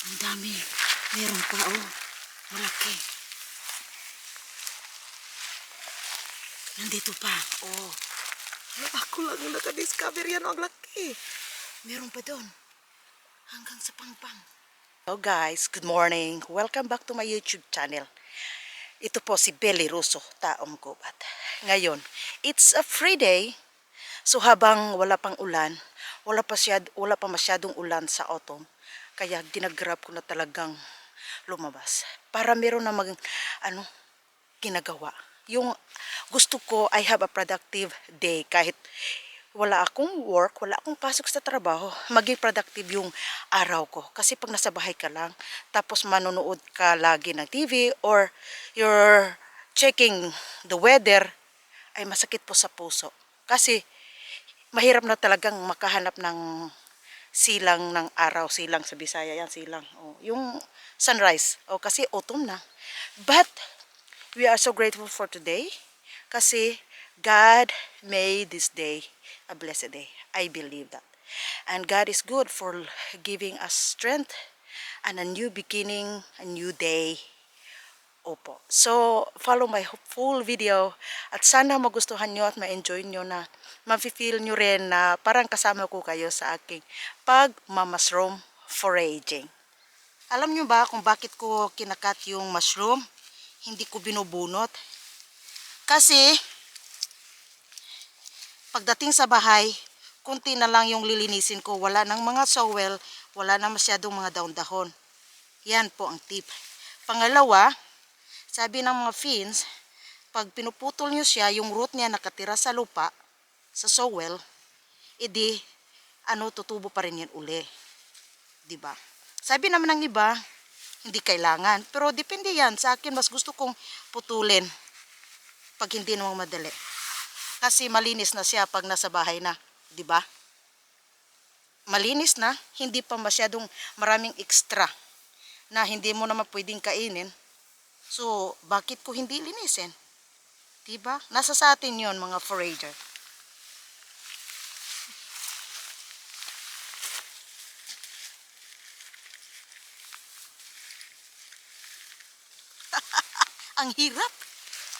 Ang dami. Meron pa, oh. Malaki. Nandito pa. Oh. Ay, ako lang yung nakadiscover yan. Ang laki. Meron pa doon. Hanggang sa pangpang. Hello guys, good morning. Welcome back to my YouTube channel. Ito po si Belly Russo, taong gubat. Ngayon, it's a free day. So habang wala pang ulan, wala pa masyadong ulan sa autumn, kaya ginagrab ko na talagang lumabas para meron na ginagawa. Yung gusto ko, I have a productive day kahit wala akong work, wala akong pasok sa trabaho, maging productive yung araw ko. Kasi pag nasa bahay ka lang, tapos manonood ka lagi ng TV or you're checking the weather, ay masakit po sa puso. Kasi mahirap na talagang makahanap ng silang ng araw, silang sa Bisaya yan, silang. Oh, yung sunrise, kasi autumn na. But we are so grateful for today kasi God made this day a blessed day. I believe that. And God is good for giving us strength and a new beginning, a new day. Opo. So, follow my full video at sana magustuhan nyo at ma-enjoy nyo na ma-feel nyo rin na parang kasama ko kayo sa aking pag-mushroom foraging. Alam nyo ba kung bakit ko kinakat yung mushroom? Hindi ko binubunot. Kasi, pagdating sa bahay, kunti na lang yung lilinisin ko. Wala nang mga sowel, wala nang masyadong mga daon-dahon. Yan po ang tip. Pangalawa, sabi ng mga fins, pag pinuputol nyo siya, yung root niya nakatira sa lupa, sa sowel, edi, tutubo pa rin yan uli. Diba? Sabi naman ng iba, hindi kailangan. Pero depende yan. Sa akin, mas gusto kong putulin pag hindi namang madali. Kasi malinis na siya pag nasa bahay na. Diba? Malinis na, hindi pa masyadong maraming extra na hindi mo naman pwedeng kainin. So, bakit ko hindi linisin? Diba? Nasa sa atin yon mga forager. Ang hirap.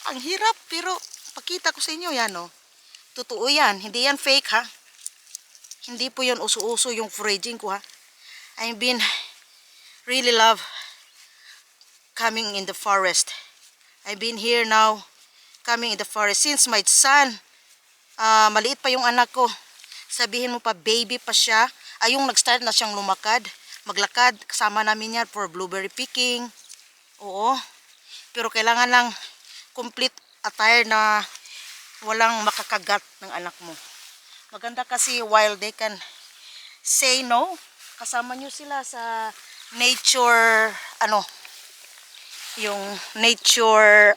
Ang hirap, pero pakita ko sa inyo yan, oh. Totoo yan. Hindi yan fake, ha? Hindi po yun uso-uso yung foraging ko, ha? I've been really love coming in the forest. I've been here now, coming in the forest since my son, maliit pa yung anak ko. Sabihin mo pa, baby pa siya. Yung nag-start na siyang maglakad. Kasama namin yan for blueberry picking. Oo. Pero kailangan lang complete attire na walang makakagat ng anak mo. Maganda kasi while they can say no, kasama nyo sila sa nature, yung nature.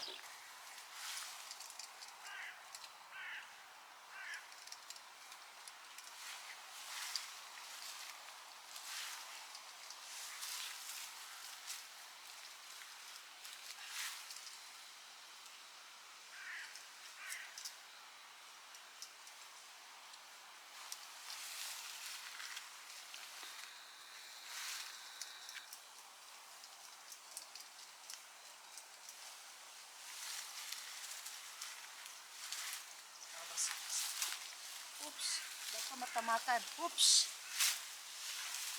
Oops, baka matamakan. Oops,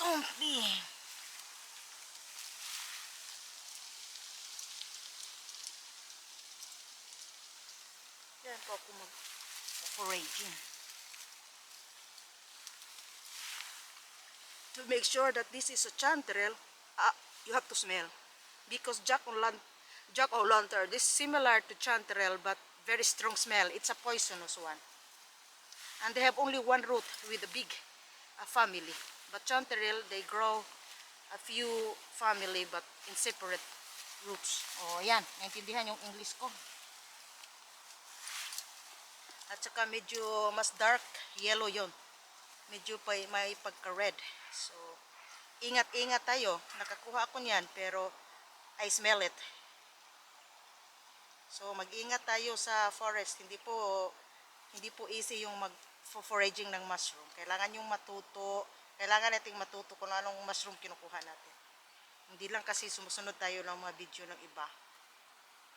don't be. Yan po ako mag-foraging. To make sure that this is a chanterelle, you have to smell. Because Jack-o'-lantern, this is similar to chanterelle but very strong smell. It's a poisonous one. And they have only one root with a big family. But chanterelle, they grow a few family but in separate roots. Oh, yan. Naintindihan yung English ko. At saka medyo mas dark yellow yon. Medyo may pagka-red. So, ingat-ingat tayo. Nakakuha ako niyan pero I smell it. So, mag-ingat tayo sa forest. Hindi po easy yung mag-foraging ng mushroom. Kailangan nating matuto kung anong mushroom kinukuha natin. Hindi lang kasi sumusunod tayo ng mga video ng iba.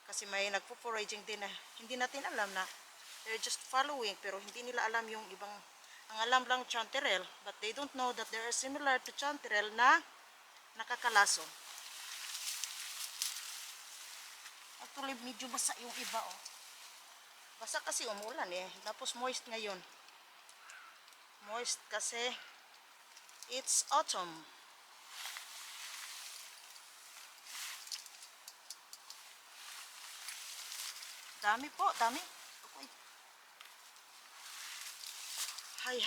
Kasi may nagpo-foraging din na hindi natin alam na they're just following pero hindi nila alam yung ibang, ang alam lang chanterelle, but they don't know that they are similar to chanterelle na nakakalason. Actually medyo basa yung iba oh. Basa kasi umulan eh, tapos moist ngayon. Moist kasi it's autumn. Dami po, dami. Okay. Hay.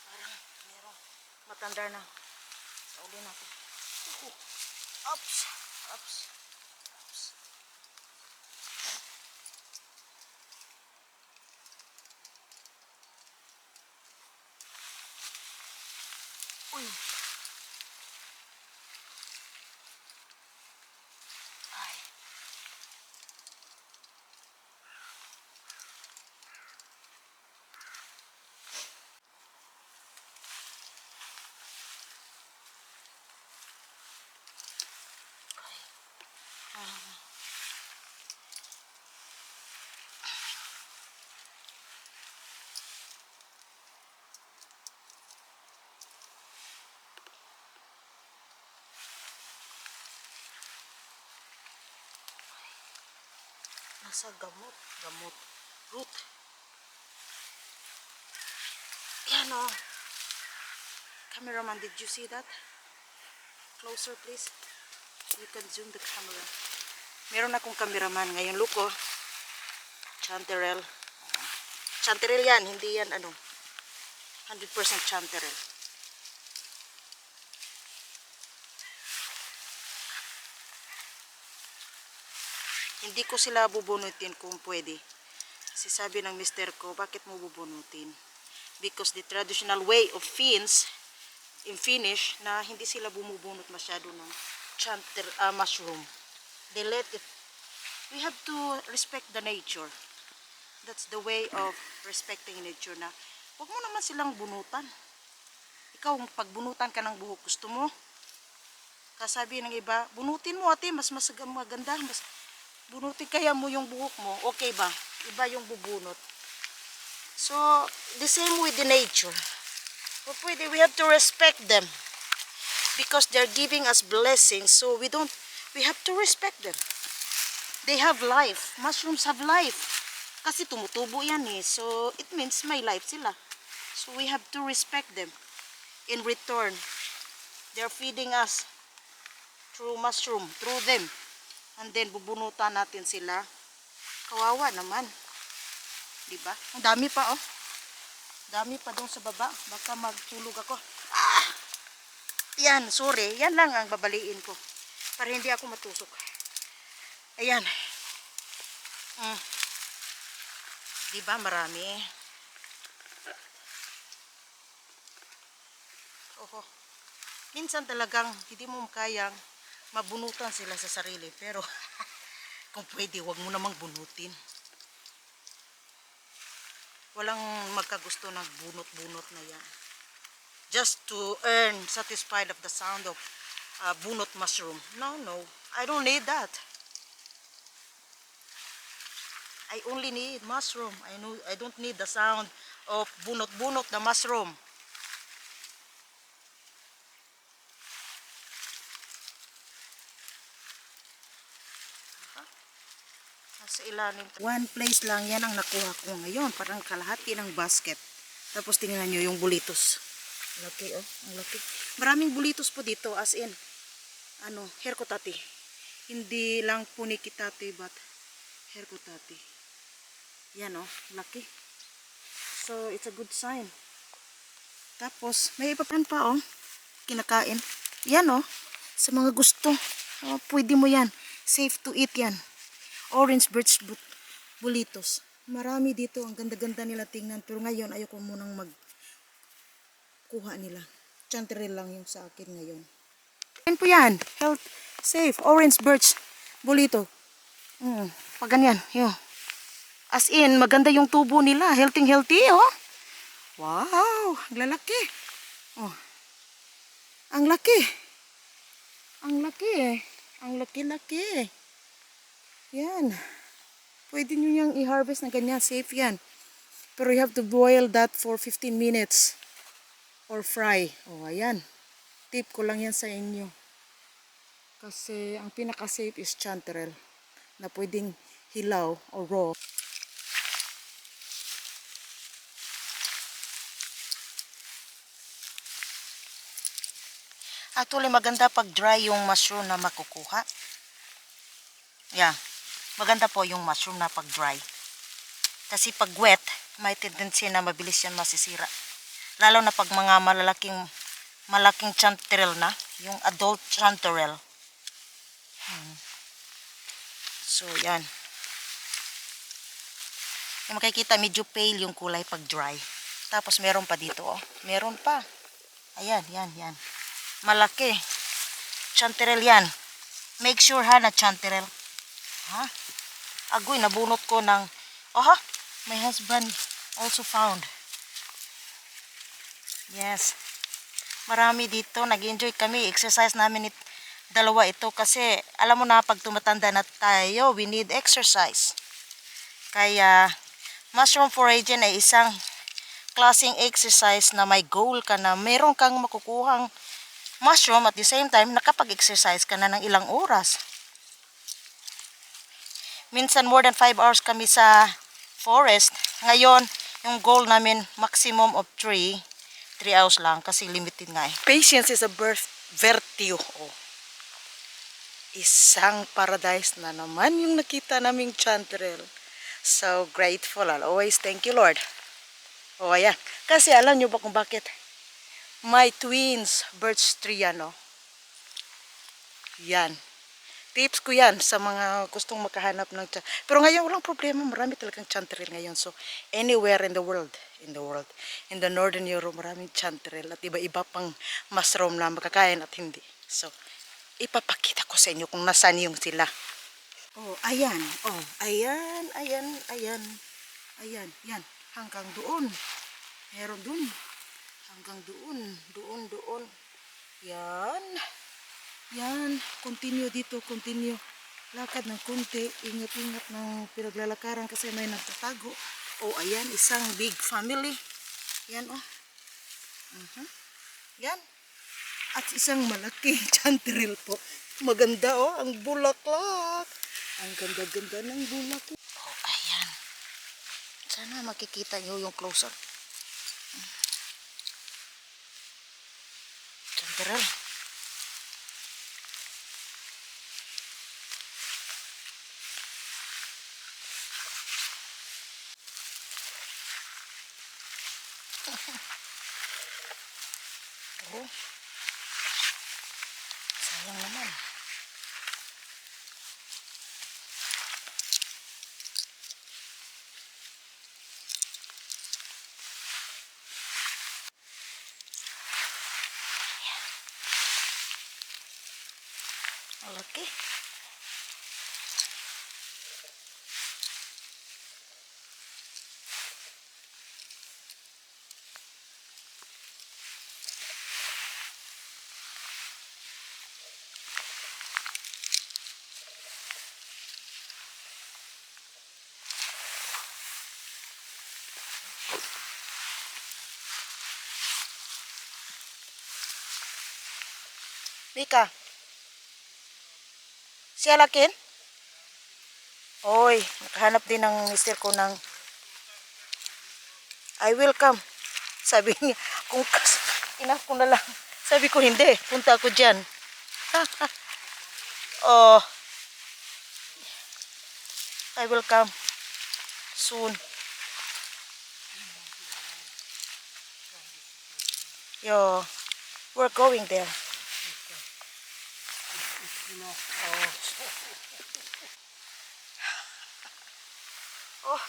Parang merong matanda na. Sa uli natin. Ups. Ups. Ups. Uy. Ay. Nasa gamot. Gamot. Root. Yan o. Cameraman, did you see that? Closer please. You can zoom the camera. Meron akong cameraman. Ngayon look oh. Chanterelle. Chanterelle yan. Hindi yan ano. 100% chanterelle. Hindi ko sila bubunutin kung pwede. Kasi sabi ng mister ko, bakit mo bubunutin? Because the traditional way of Finns, in Finnish, na hindi sila bumubunot masyado ng mushroom. They let it. We have to respect the nature. That's the way of respecting nature na huwag mo naman silang bunutan. Ikaw, pagbunutan ka ng buhok, gusto mo? Kasabi ng iba, bunutin mo ate, mas maganda, mas bunutin kaya mo yung buhok mo, okay ba? Iba yung bubunot. So, the same with the nature. We have to respect them. Because they're giving us blessings, so we have to respect them. They have life. Mushrooms have life. Kasi tumutubo yan eh. So, it means may life sila. So, we have to respect them. In return, they're feeding us through mushroom, through them. And then, bubunutan natin sila. Kawawa naman. Diba? Ang dami pa, oh. Dami pa doon sa baba. Baka magtulog ako. Ah! Yan, sorry. Yan lang ang babaliin ko. Para hindi ako matusok. Ayan. Diba? Marami. Oho. Minsan talagang hindi mo kayang mabunutan sila sa sarili, pero kung pwede, wag mo namang bunutin. Walang magkagusto ng bunot-bunot na yan. Just to earn satisfied of the sound of bunot mushroom. No, I don't need that. I only need mushroom. I don't need the sound of bunot-bunot the mushroom. Sa ilalim. One place lang yan ang nakuha ko ngayon. Parang kalahati ng basket. Tapos tingnan nyo yung bulitos. Laki oh. Ang laki. Maraming bulitos po dito. As in, herkotati. Hindi lang punikitati but herkotati. Yan oh. Laki. So, it's a good sign. Tapos, may ipapan pa oh. Kinakain. Yan oh. Sa mga gusto. Oh, pwede mo yan. Safe to eat yan. Orange birch bulitos. Marami dito. Ang ganda-ganda nila tingnan. Pero ngayon, ayoko munang magkuha nila. Chanterelle lang yung sa akin ngayon. Yan po yan. Health, safe. Orange birch bulito. Pag ganyan. Yun. As in, maganda yung tubo nila. Healthy, oh. Wow, ang lalaki. Oh, ang laki. Ang laki. Ang laki-laki. Yan. Pwede nyo niyang i-harvest na ganyan. Safe yan. Pero you have to boil that for 15 minutes. Or fry. Oh, ayan. Tip ko lang yan sa inyo. Kasi ang pinaka-safe is chanterelle. Na pwedeng hilaw o raw. Actually, maganda pag dry yung mushroom na makukuha. Yeah. Maganda po yung mushroom na pag dry. Kasi pag wet, may tendency na mabilis yan masisira. Lalo na pag mga malaking chanterelle na. Yung adult chanterelle. So, yan. Yung makikita, medyo pale yung kulay pag dry. Tapos, meron pa dito, oh. Meron pa. Ayan, yan. Malaki. Chanterelle yan. Make sure ha na chanterelle. Ha? Agoy, nabunot ko ng... Oh ha? My husband also found. Yes. Marami dito. Nag-enjoy kami. Exercise namin dalawa ito kasi alam mo na pag tumatanda na tayo, we need exercise. Kaya mushroom foraging ay isang klaseng exercise na may goal ka na meron kang makukuhang mushroom at the same time nakapag-exercise ka na ng ilang oras. Minsan more than 5 hours kami sa forest. Ngayon, yung goal namin maximum of 3 hours lang kasi limited nga eh. Patience is a virtue. Oh. Isang paradise na naman yung nakita naming chanterelle. So grateful. I'll always thank you, Lord. Oh, ayan. Kasi alam nyo ba kung bakit? My twins birch tree yan, oh. Yan. Tips ko yan sa mga gustong makahanap ng chanterelle. Pero ngayon walang problema. Marami talagang chanterelle ngayon. So anywhere in the world, in the Northern Europe, maraming chanterelle at iba-iba pang mushroom na makakain at hindi. So ipapakita ko sa inyo kung nasaan yung sila. Oh, ayan. Oh, ayan. Ayan, yan. Hanggang doon. Meron doon. Hanggang doon. Doon. Yan. Yan. Continue dito. Continue. Lakad ng konti. Ingat-ingat ng pinaglalakaran kasi may nagtatago. Oh, ayan. Isang big family. Yan, oh. Yan. At isang malaki chanterelle po. Maganda, oh. Ang bulaklak. Ang ganda-ganda ng bulaklak. Oh, ayan. Sana makikita nyo yung closer. Chanterelle. Oh. Sayang naman. Malaki. Mika. Siya lakin? Oy, nakahanap din ng mister ko ng I will come. Sabi niya, kung enough ko na lang. Sabi ko hindi, punta ako dyan. Oh, I will come soon. Yo, we're going there. Oh.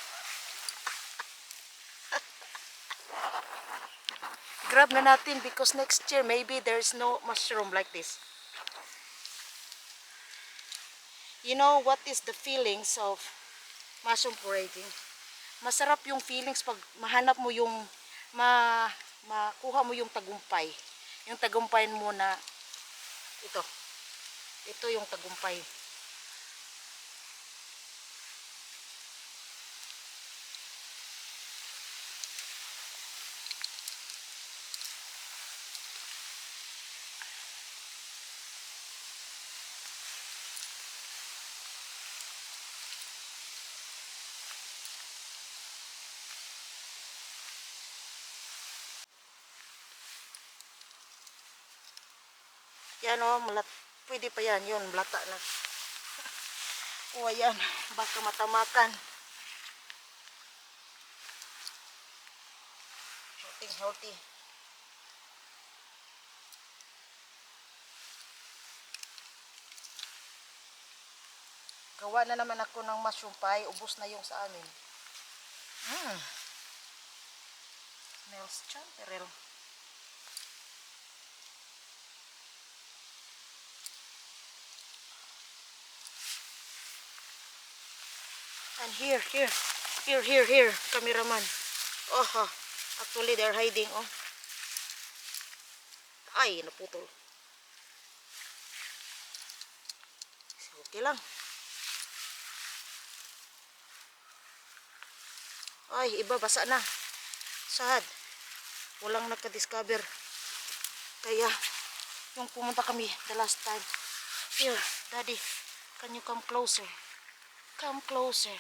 Grab na natin because next year maybe there's no mushroom like this. You know what is the feelings of mushroom foraging? Masarap yung feelings pag mahanap mo yung makuha mo yung tagumpay. Yung tagumpay mo na ito. Ito yung tagumpay. Yan o, pwede pa yan. Yun, malata na. O, ayan. Baka matamakan. Healthy, healthy. Gawa na naman ako ng mushroom pie. Ubos na yung sa amin. Smells chanterelle. And here, cameraman. Oh, actually they're hiding, oh. Ay, naputol. Okay lang. Ay, iba, basa na. Sad. Walang nagka-discover. Kaya, yung pumunta kami the last time. Here, Daddy, can you come closer? Come closer.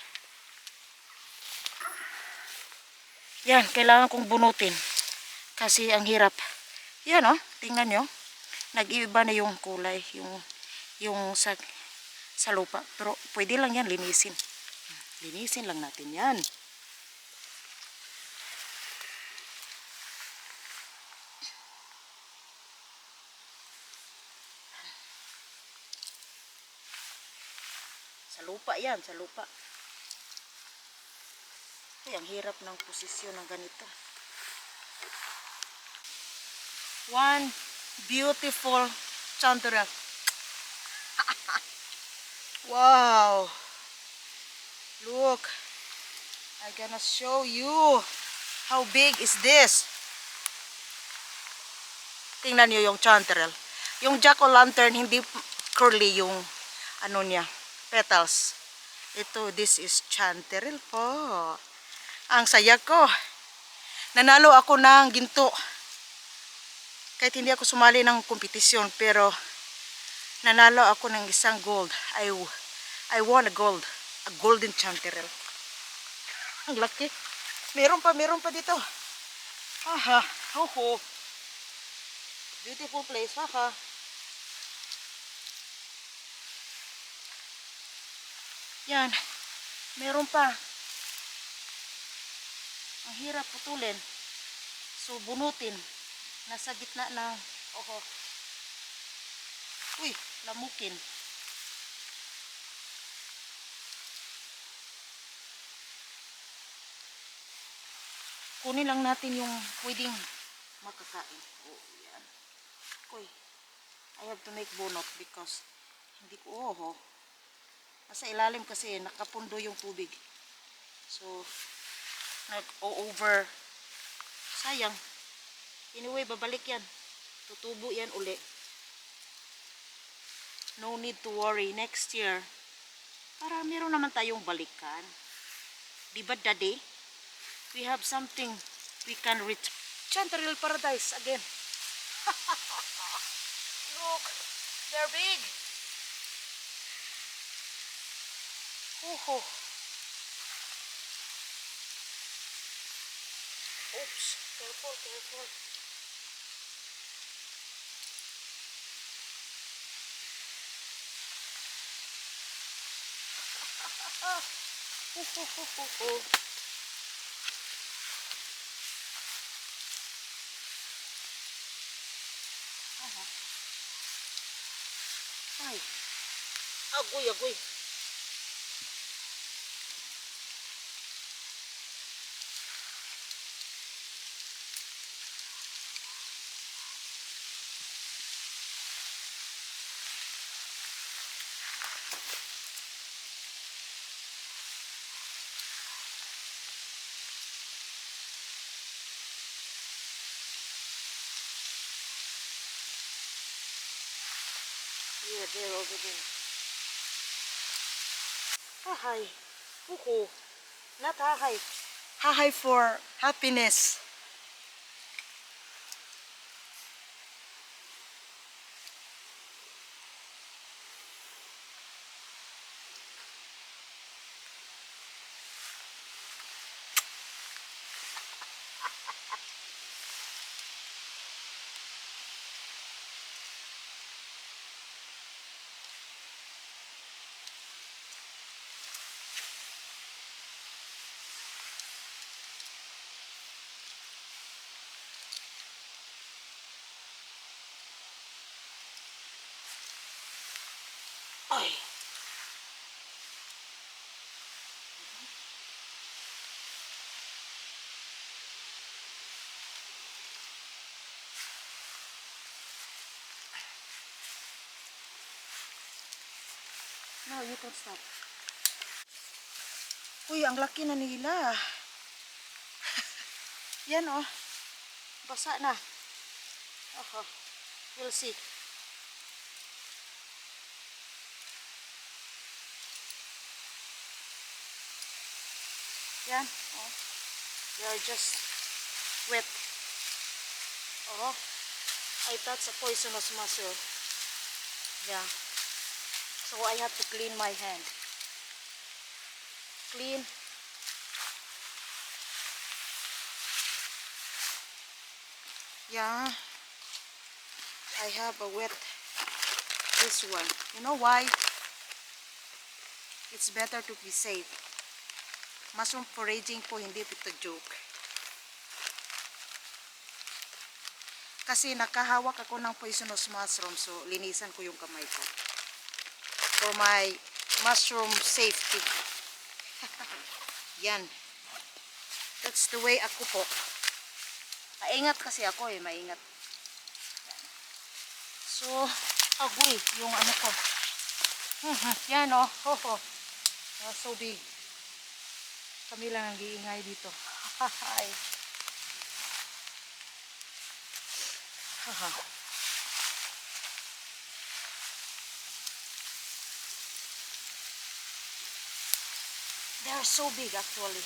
Yan, kailangan kong bunutin. Kasi ang hirap. Yan oh, tingnan nyo. Nag-iiba na yung kulay. Yung sa lupa. Pero pwede lang yan linisin. Linisin lang natin yan. Sa lupa yan, sa lupa. Ay, ang hirap ng posisyon ng ganito. One beautiful chanterelle. Wow. Look. I'm gonna show you how big is this. Tingnan nyo yung chanterelle. Yung jack-o'-lantern, hindi curly yung ano niya, petals. Ito, this is chanterelle po. Ang saya ko. Nanalo ako ng ginto. Kahit hindi ako sumali ng kompetisyon, pero nanalo ako ng isang gold. I won a gold. A golden chanterelle. Ang laki. Meron pa dito. Aha, hoho. Beautiful place, haha. Yan. Meron pa. Ang hirap putulin. So, bunutin. Nasa gitna ng, oho. Uy, lamukin. Kunin lang natin yung pwedeng makakain. Oh, yan. Uy, I have to make bunot because hindi ko, oho. Nasa ilalim kasi nakapundo yung tubig. So, nag-over. Sayang. Anyway, babalik yan. Tutubo yan uli. No need to worry. Next year, para meron naman tayong balikan. Diba, Daddy? We have something we can reach. Chanterelle paradise again. Look, they're big. Oh. Oops, careful. Ay, agoy. Yeah, they're over there. Hahay. Kuku. Not hahay. Hahay for happiness. Ay. No, you can stop. Uy, ang laki na nila. Yan oh. Basa na. Aha. We'll see. Yan. Oh. They are just wet. Oh. I thought it's a poisonous mushroom. Yeah. So I have to clean my hand. Clean. Yeah. I have a wet this one. You know why? It's better to be safe. Mushroom foraging po, hindi ito joke. Kasi nakahawak ako ng poisonous mushroom, so linisan ko yung kamay ko. For my mushroom safety. Yan. That's the way ako po. Maingat kasi ako maingat. So, agoy yung ano ko. Yan oh. So big. Kami lang ang giingay dito. Hahay. Haha. They are so big actually.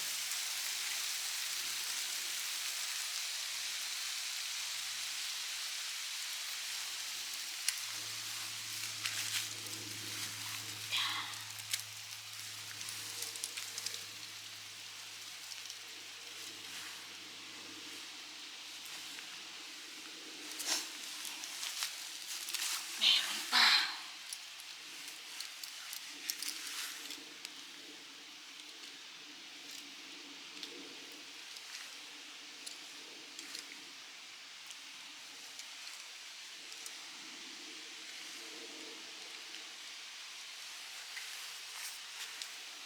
Meron pa.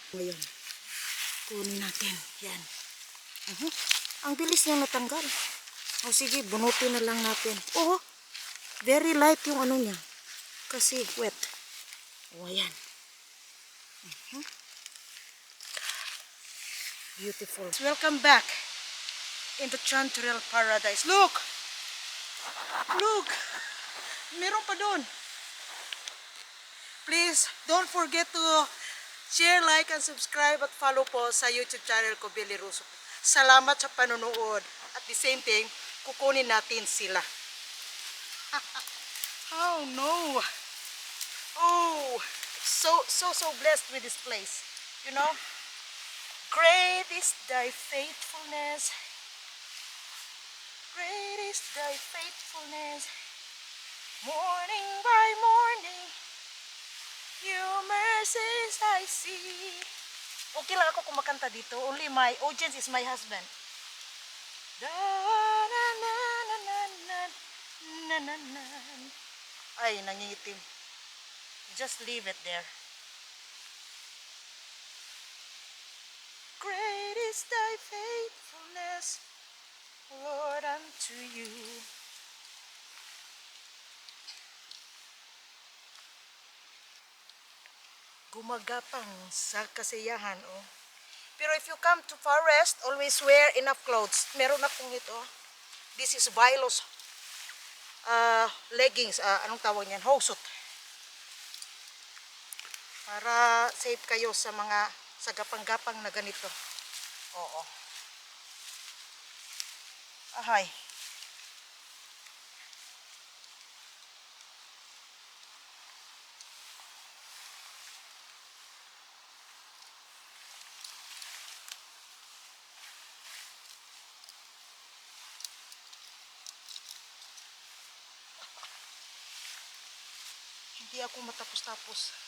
Ngayon, kunin natin. Yan. Ang bilis niya natanggal. O sige, bunutin na lang natin. Oh, very light yung ano niya. Kasi wet. O, ayan. Beautiful. Welcome back in the Chanterelle Paradise. Look! Look! Meron pa doon. Please, don't forget to share, like, and subscribe at follow po sa YouTube channel ko, Billy Russo. Salamat sa panonood. At the same thing, kukunin natin sila. Oh no! Oh! So blessed with this place. You know? Great is thy faithfulness. Great is thy faithfulness. Morning by morning, your mercies I see. Okay lang ako kumakanta dito. Only my audience is my husband. Da na na na na na na na na. Ay, nangingitim. Just leave it there. Great is thy faithfulness, Lord, unto you. Gumagapang sa kasiyahan, oh. Pero if you come to forest, always wear enough clothes. Meron akong ito. This is Vilos leggings. Anong tawag niyan? Hosut. Para safe kayo sa mga sagapang-gapang na ganito. Oo. Ahay. Hindi ako matapos-tapos.